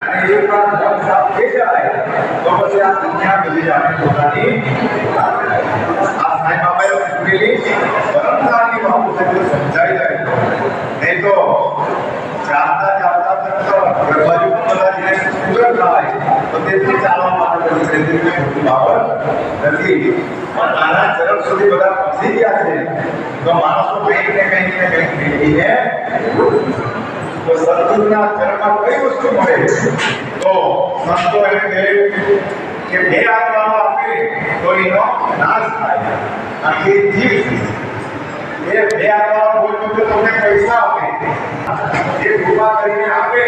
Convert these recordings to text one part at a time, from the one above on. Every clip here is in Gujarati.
અને એક વાર મન સાફ થઈ જાય તો પછી આ દુનિયા બધી જાણે પોતાની આ સાંઈ બાબાએ શીખવેલી પરંપરાની વાતો છે તે સમજાઈ જાય નહીં તો ચાલતા ચાલતા ઘરબાજુ બધા જઈને સુંદર થાય તો તેથી ચાલવા માટે બધી મોટી બાબત નથી પણ નાના ચરણ સુધી બધા પહોંચી ગયા છે તો માણસો કંઈક ને કંઈક મેળવીને તો સદગુરુના ચરણમાં કઈ વસ્તુ મળે તો સંતો એમ કહે કે બે આત્માઓ આપે તો એનો નાશ થાય અને એ જીવ એ બે આત્માઓ કોઈ તો તમને પૈસા આપે એ કૃપા કરીને આપે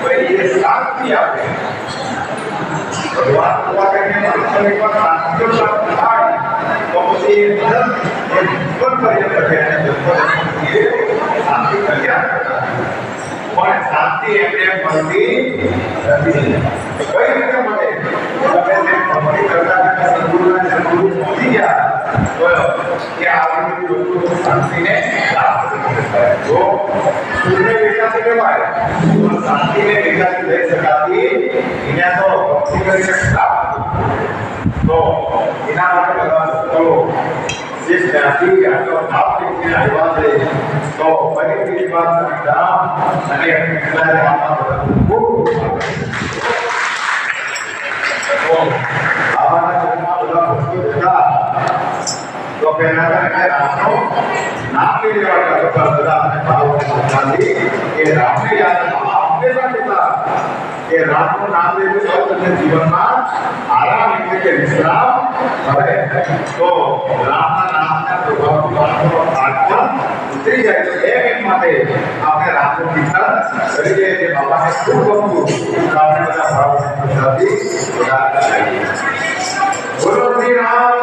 તો એ શાંતિ આપે ભગવાન કૃપા કરીને માણસોને પણ શાંતિઓ પ્રાપ્ત થાય તો પછી એ જીવન પર્યંત રહે અને શાંતિ કલ્યાણ પણ શાંતિ એમને મળતી નથી કઈ રીતે મળે તમે જે ભક્તિ કરતા સદગુરુના સદગુરુ પહોંચી ગયા તો કે આવી લોકો શાંતિને પ્રાપ્ત કરે જો સુખને વિકાસી કહેવાય તો શાંતિને વિકાસી થઈ શકાતી એને તો ભક્તિ કરીને પ્રાપ્ત તો એના માટે બધા સંતો જે જ્ઞાતિ આટલો ભાવ કરીને આવ્યા છે તો ફરીથી વાત સમજા અને કેટલા રામમાં ખૂબ આવાના જન્મમાં બધા ભક્તો હતા તો પહેલા એટલે રામનો નામ લઈ લેવા બધા અને ભાવ કે રામને યાદ હંમેશા કહેતા કે રામનું નામ લેવું તો તમને જીવનમાં આરામ એટલે કે વિશ્રામ મળે તો રામના નામના પ્રભાવથી માણસનો આત્મા ઉતરી જાય તો 2 મિનિટ માટે આપણે રામનું કીર્તન કરીએ જે બાપાને ખૂબ ગમતું આપણે બધા ભાવ સાથે બોલો શ્રી રામ